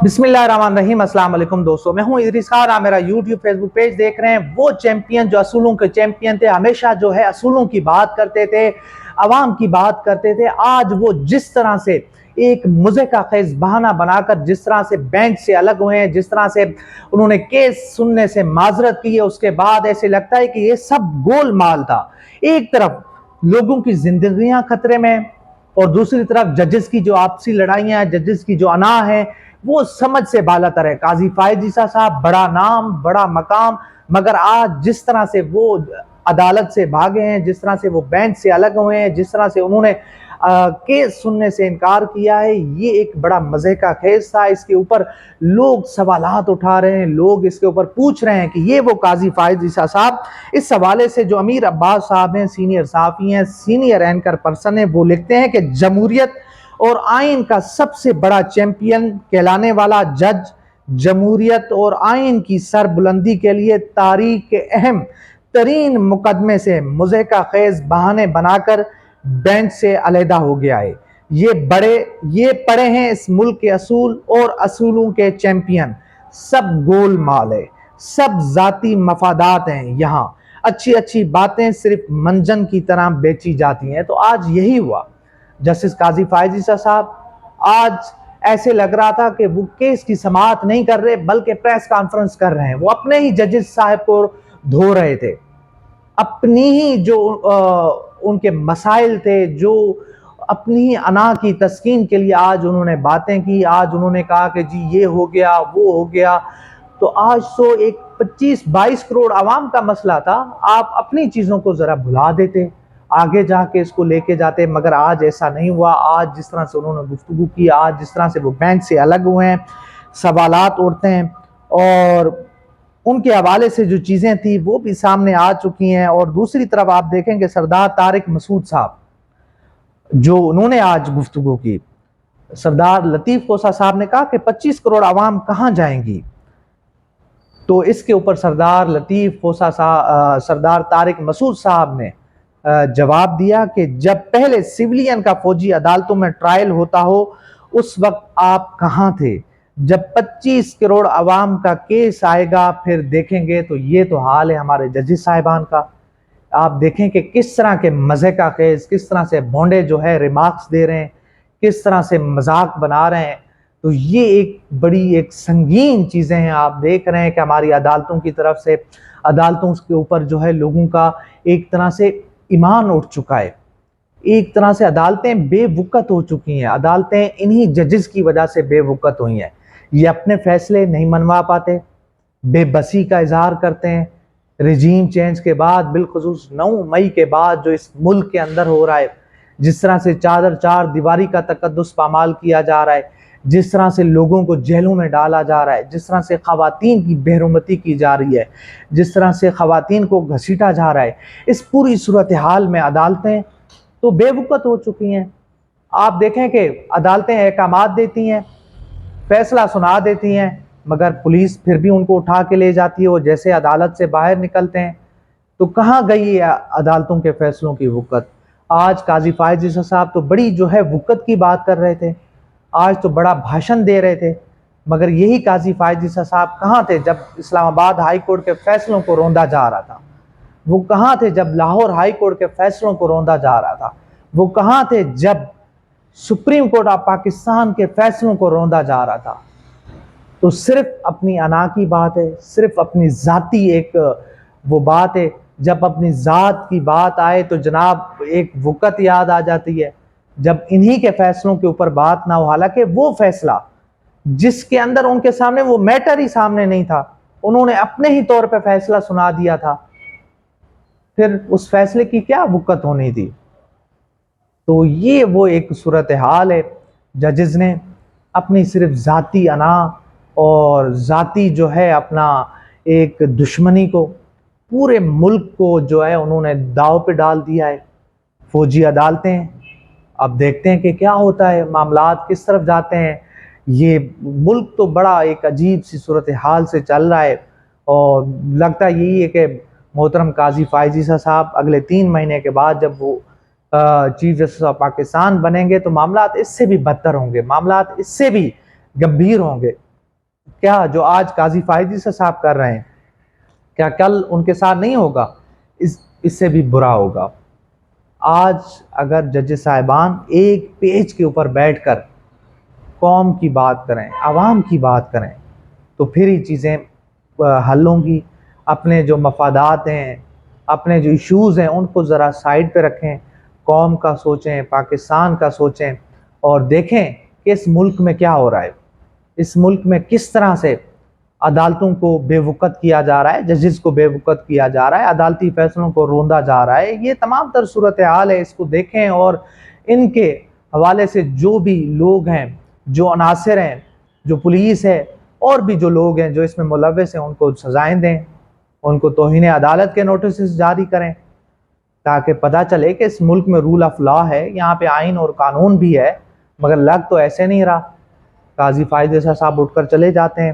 बिस्मिल्लाहिर्रहमानिर्रहीम। अस्सलाम वालेकुम दोस्तों, मैं हूं इदरीस खान। आप मेरा यूट्यूब फेसबुक पेज देख रहे हैं। वो चैंपियन जो असूलों के चैंपियन थे, हमेशा जो है असूलों की बात करते थे, अवाम की बात करते थे। आज वो जिस तरह से एक मुझे का खेज बहाना बनाकर जिस तरह से बेंच से अलग हुए हैं, जिस तरह से उन्होंने केस सुनने से माजरत की है, उसके बाद ऐसे लगता है कि ये सब गोलमाल था। एक तरफ लोगों की जिंदगियां खतरे में और दूसरी तरफ जजेस की जो आपसी लड़ाइयां, जजेस की जो अना है, वो समझ से बालातर है। काजी फायद ईसा साहब, बड़ा नाम, बड़ा मकाम, मगर आज जिस तरह से वो अदालत से भागे हैं, जिस तरह से वो बेंच से अलग हुए हैं, जिस तरह से उन्होंने केस सुनने से इनकार किया है, ये एक बड़ा मजे का खेज था। इसके ऊपर लोग सवालात उठा रहे हैं, लोग इसके ऊपर पूछ रहे हैं कि ये वो काजी फायद ईसा साहब। इस हवाले से जो अमीर अब्बास साहब हैं, सीनियर सहाफ़ी हैं, सीनियर एंकर पर्सन हैं, वो लिखते हैं कि जमहूरियत और आइन का सबसे बड़ा चैंपियन कहलाने वाला जज जमहूरियत और आइन की सरबुलंदी के लिए तारीख के अहम तरीन मुकदमे से मुझे का खेज बहाने बनाकर बेंच से अलहदा हो गया है। ये पड़े हैं इस मुल्क के असूल और असूलों के चैंपियन। सब गोलमाल है, सब जाती मफादात हैं। यहाँ अच्छी अच्छी बातें सिर्फ मंजन की तरह बेची जाती हैं। तो आज यही हुआ। जस्टिस काजी फायद ईसा साहब आज ऐसे लग रहा था कि वो केस की समाअत नहीं कर रहे, बल्कि प्रेस कॉन्फ्रेंस कर रहे हैं। वो अपने ही जजेस साहब को धो रहे थे, अपनी ही जो उनके मसाइल थे, जो अपनी ही अना की तस्कीन के लिए आज उन्होंने बातें की। आज उन्होंने कहा कि जी ये हो गया, वो हो गया। तो आज तो एक 25-22 करोड़ आवाम का मसला था, आप अपनी चीज़ों को ज़रा भुला देते, आगे जाके इसको लेके जाते, मगर आज ऐसा नहीं हुआ। आज जिस तरह से उन्होंने गुफ्तगू की, आज जिस तरह से वो बेंच से अलग हुए हैं, सवालात उठते हैं और उनके हवाले से जो चीज़ें थी वो भी सामने आ चुकी हैं। और दूसरी तरफ आप देखेंगे सरदार तारिक मसूद साहब, जो उन्होंने आज गुफ्तगू की, सरदार लतीफ़ कोसा साहब ने कहा कि 25 करोड़ आवाम कहाँ जाएंगी। तो इसके ऊपर सरदार लतीफ़ कोसा साहब, सरदार तारिक मसूद साहब ने जवाब दिया कि जब पहले सिविलियन का फौजी अदालतों में ट्रायल होता हो, उस वक्त आप कहाँ थे। जब 25 करोड़ आवाम का केस आएगा फिर देखेंगे। तो ये तो हाल है हमारे जजेस साहिबान का। आप देखें कि किस तरह के मज़े का केस, किस तरह से भोंडे जो है रिमार्क्स दे रहे हैं, किस तरह से मजाक बना रहे हैं। तो ये एक बड़ी एक संगीन चीज़ें हैं। आप देख रहे हैं कि हमारी अदालतों की तरफ से, अदालतों के ऊपर जो है लोगों का एक तरह से ईमान उठ चुका है। एक तरह से अदालतें बेवकत हो चुकी हैं। अदालतें इन्हीं जजेस की वजह से बेवकत हुई हैं। ये अपने फैसले नहीं मनवा पाते, बेबसी का इजहार करते हैं। रिजीम चेंज के बाद, बिलखुसूस 9 मई के बाद जो इस मुल्क के अंदर हो रहा है, जिस तरह से चार दीवारी का तकद्दुस पामाल किया जा रहा है, जिस तरह से लोगों को जेलों में डाला जा रहा है, जिस तरह से ख़वातीन की बेहरुमती की जा रही है, जिस तरह से ख़वातीन को घसीटा जा रहा है, इस पूरी सूरत हाल में अदालतें तो बेवकत हो चुकी हैं। आप देखें कि अदालतें अहकामात देती हैं, फैसला सुना देती हैं, मगर पुलिस फिर भी उनको उठा के ले जाती है। वो जैसे अदालत से बाहर निकलते हैं तो कहाँ गई है अदालतों के फैसलों की वक़्त। आज काजी फायद ईसा साहब तो बड़ी जो है वक़्त की बात कर रहे थे, आज तो बड़ा भाषण दे रहे थे, मगर यही काजी फायद ईसा साहब कहाँ थे जब इस्लामाबाद हाई कोर्ट के फैसलों को रोंदा जा रहा था। वो कहाँ थे जब लाहौर हाई कोर्ट के फैसलों को रोंदा जा रहा था। वो कहाँ थे जब सुप्रीम कोर्ट ऑफ पाकिस्तान के फैसलों को रोंदा जा रहा था। तो सिर्फ अपनी अना की बात है, सिर्फ अपनी ज़ाती एक वो बात है। जब अपनी ज़ात की बात आए तो जनाब एक वक़्त याद आ जाती है जब इन्हीं के फैसलों के ऊपर बात ना हो। हालांकि वो फैसला जिसके अंदर उनके सामने वो मैटर ही सामने नहीं था, उन्होंने अपने ही तौर पे फैसला सुना दिया था, फिर उस फैसले की क्या वक़्त होनी थी। तो ये वो एक सूरत हाल है। जजेस ने अपनी सिर्फ ज़ाती अना और ज़ाती जो है अपना एक दुश्मनी को, पूरे मुल्क को जो है उन्होंने दाव पे डाल दिया है। फौजी अदालतें, अब देखते हैं कि क्या होता है, मामलात किस तरफ जाते हैं। ये मुल्क तो बड़ा एक अजीब सी सूरत हाल से चल रहा है और लगता यही है कि मोहतरम काजी फायद ईसा साहब अगले 3 महीने के बाद जब वो चीफ जस्टिस ऑफ पाकिस्तान बनेंगे तो मामलात इससे भी बदतर होंगे, मामलात इससे भी गंभीर होंगे। کیا جو آج قاضی فائز عیسی صاحب کر رہے ہیں کیا کل ان کے ساتھ نہیں ہوگا؟ اس سے بھی برا ہوگا۔ آج اگر جج صاحبان ایک پیج کے اوپر بیٹھ کر قوم کی بات کریں، عوام کی بات کریں، تو پھر ہی چیزیں حل ہوں گی۔ اپنے جو مفادات ہیں، اپنے جو ایشوز ہیں، ان کو ذرا سائیڈ پہ رکھیں، قوم کا سوچیں، پاکستان کا سوچیں، اور دیکھیں کہ اس ملک میں کیا ہو رہا ہے، اس ملک میں کس طرح سے عدالتوں کو بے وقت کیا جا رہا ہے، ججز کو بے وقت کیا جا رہا ہے، عدالتی فیصلوں کو روندا جا رہا ہے۔ یہ تمام تر صورتحال ہے، اس کو دیکھیں اور ان کے حوالے سے جو بھی لوگ ہیں، جو عناصر ہیں، جو پولیس ہے اور بھی جو لوگ ہیں جو اس میں ملوث ہیں، ان کو سزائیں دیں، ان کو توہین عدالت کے نوٹسز جاری کریں، تاکہ پتہ چلے کہ اس ملک میں رول آف لا ہے، یہاں پہ آئین اور قانون بھی ہے، مگر لگ تو ایسے نہیں رہا۔ قاضی فائز عیسی صاحب اٹھ کر چلے جاتے ہیں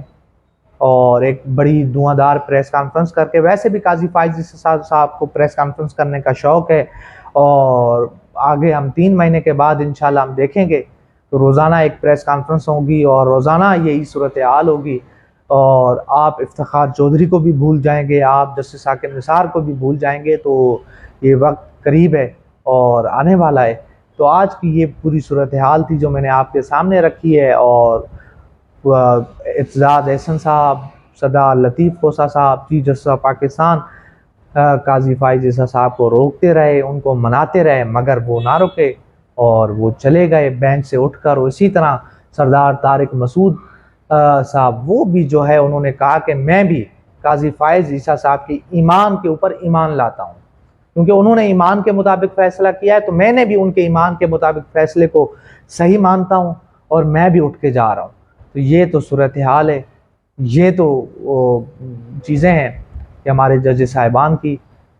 اور ایک بڑی دھواں دار پریس کانفرنس کر کے، ویسے بھی قاضی فائز عیسی صاحب کو پریس کانفرنس کرنے کا شوق ہے، اور آگے ہم 3 مہینے کے بعد انشاءاللہ ہم دیکھیں گے تو روزانہ ایک پریس کانفرنس ہوگی اور روزانہ یہی صورتحال ہوگی، اور آپ افتخار چودھری کو بھی بھول جائیں گے، آپ جسٹس ثاقب نثار کو بھی بھول جائیں گے۔ تو یہ وقت قریب ہے اور آنے والا ہے۔ تو آج کی یہ پوری صورتحال تھی جو میں نے آپ کے سامنے رکھی ہے، اور اعتزاز احسن صاحب، سردار لطیف کوسہ صاحب، چیف جسٹس آف پاکستان قاضی فائز عیسی صاحب کو روکتے رہے، ان کو مناتے رہے، مگر وہ نہ رکے اور وہ چلے گئے بینچ سے اٹھ کر۔ اسی طرح سردار طارق مسعود صاحب، وہ بھی جو ہے انہوں نے کہا کہ میں بھی قاضی فائز عیسی صاحب کی ایمان کے اوپر ایمان لاتا ہوں، کیونکہ انہوں نے ایمان کے مطابق فیصلہ کیا ہے، تو میں نے بھی ان کے ایمان کے مطابق فیصلے کو صحیح مانتا ہوں اور میں بھی اٹھ کے جا رہا ہوں۔ تو یہ تو صورتحال ہے، یہ تو چیزیں ہیں کہ ہمارے جج صاحبان کی،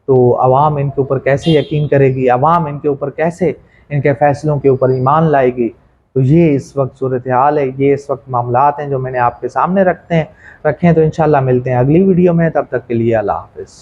تو عوام ان کے اوپر کیسے یقین کرے گی، عوام ان کے اوپر کیسے ان کے فیصلوں کے اوپر ایمان لائے گی؟ تو یہ اس وقت صورتحال ہے، یہ اس وقت معاملات ہیں جو میں نے آپ کے سامنے رکھے ہیں۔ تو انشاءاللہ ملتے ہیں اگلی ویڈیو میں، تب تک کے لیے اللہ حافظ۔